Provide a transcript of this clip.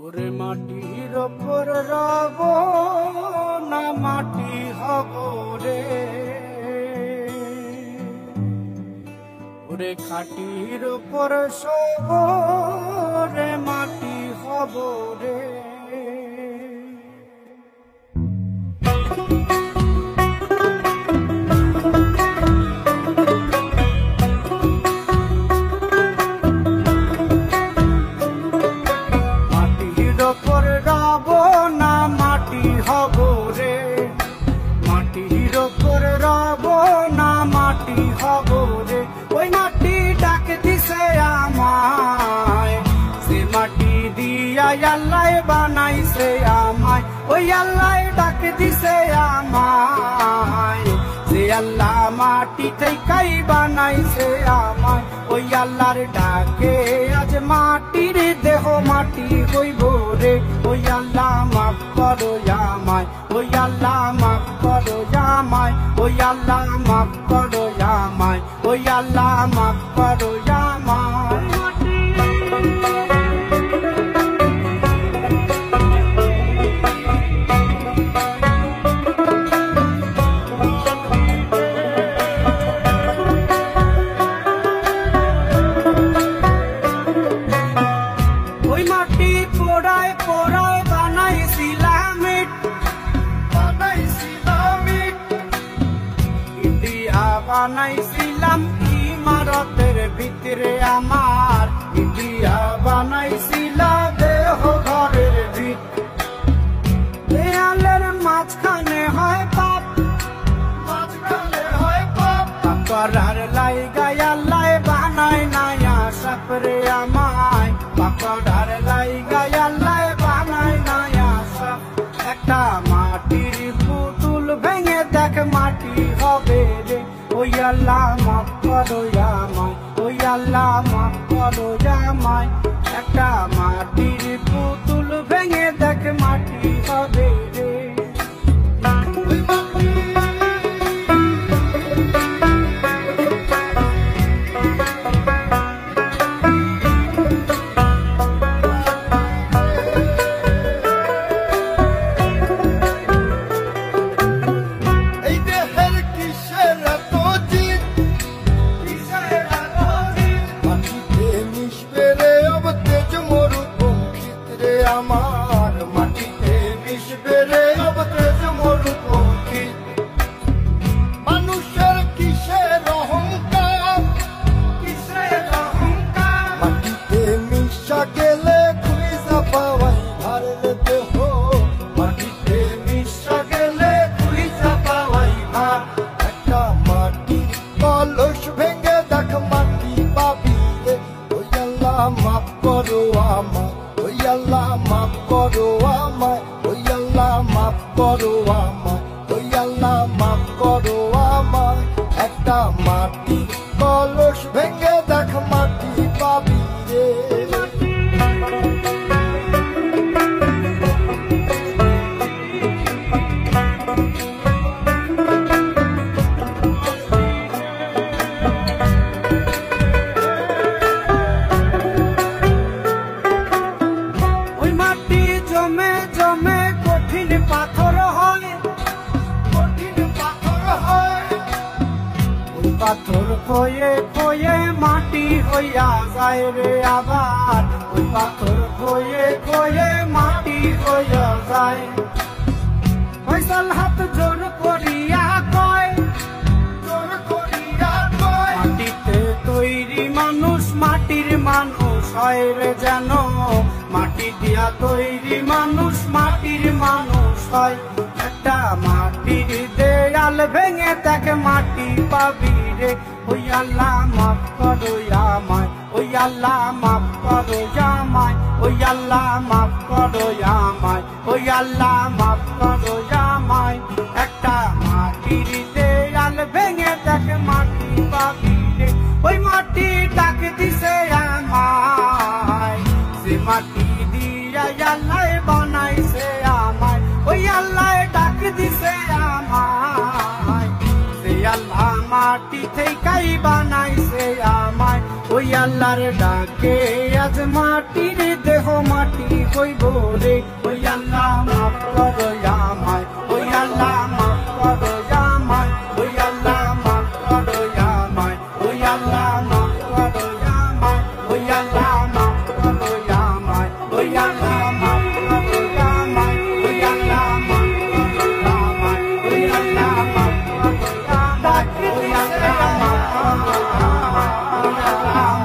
ওরে মাটির ওপর রব না মাটি হব রে, ওরে খাটির ওপর সব রে মাটি হব রে। ওই মাটি ডাক দিছে আমায়, সে মাটি দিয়া আল্লাহ বানাইছে আমায়। ওই আল্লাহ ডাক দিছে আমায়, যে আল্লাহ মাটি থেকেই বানাইছে আমায়। ওই আল্লাহর ডাকে আজ মাটির দেহ মাটি হইব রে। ওই আল্লাহ মাফ করো আমায়, ওই আল্লাহ মাফ করো আমায়, ওই আল্লাহ মাফ করো আমায়, ওই আল্লাহ মাফ করো আমায়। ওই মাটি পোড়ায় পোড়ায় বানাইছিলাম ইট, ইন্ডিয়া বানাইছিলাম ইমারতের ভিতরে আমার, ইন্ডিয়া বানাইছিলাম দেহ ঘরের ভিত। দেয়ালের মাঝখানে হয় পাপ, মাঝখানে হয় পাপ, করার লাইগায় আল্লাহ বানাই নায়া সাপরে আমায়। পাকড়ার লাইগায় আল্লাহ বানাই নায়া সাপ। একটা মাটির পুতুল ভেঙে দেখ মাটি হবে রে। ওই আল্লাহ মাফ করো আমায়, ওই আল্লাহ মাফ করো আমায়। একটা মাটির পুতুল ভেঙে দেখ মাটি হবে রে। আমার মাটিতে মিশবে রে অব তেজ মরুপঙ্খী। মানুষের কিসের অহংকার, কিসের অহংকার, মাটিতে মিশা গেলে খুঁজা পাওয়াই ভারের দেহ। মাটিতে মিশা গেলে খুঁজা পাওয়াই ভার। একটা মাটির কলস ভেঙে দেখ মাটি পাবি রে। ওই আল্লাহ মাফ করো আমায়, ওই আল্লাহ মাফ করো আমায়, ওই আল্লাহ মাফ করো আমায়, ওই আল্লাহ মাফ করো আমায়। একটা মাটি কলস ভেঙে দেখ মাটি পাবি রে। জমে জমে কঠিন পাথর হয়, কঠিন পাথর হয়। ওই পাথর খয়ে খয়ে মাটি হইয়া যায় রে আবার। ওই পাথর খয়ে খয়ে মাটি হইয়া যায়। ফয়সাল হাত জোর করিয়া কয়, জোর করিয়া কয়, মাটিতে তৈরি মানুষ মাটির মানুষ হয় রে যেন। মাটি দিয়া তৈরি মানুষ মাটির মানুষ হয়। একটা মাটির দেয়াল ভেঙে দেখ মাটি পাবি রে। ওই আল্লাহ মাফ করো আমায়, ওই আল্লাহ মাফ করো আমায়, ওই আল্লাহ মাফ করো আমায়, ওই আল্লাহ মাফ করো আমায়। একটা মাটির দেয়াল ভেঙে দেখ মাটি পাবি রে। ওই মাটি ডাক দিছে আমায়, সে মাটি আল্লাহ বানাইছে আমায়। ওই আল্লাহ ডাক দিছে আমায়, সে আল্লাহ মাটি থেকেই বানাইছে আমায়। ওই আল্লাহর ডাকে আজ মাটির দেহ মাটি হইব রে ওই আল্লাহ মাফ করো আমায় ওই আল্লাহ মাফ করো আমায় ওই আল্লাহ মাফ করো আমায় ওই আল্লাহ মাফ করো আমায় ওই আল্লাহ মাফ করো আমায় ওই আল্লাহ মাফ করো আমায় ওই আল্লাহ মাফ করো আমায় ওই আল্লাহ মাফ করো আমায় ওই আল্লাহ মাফ করো আমায় ওই আল্লাহ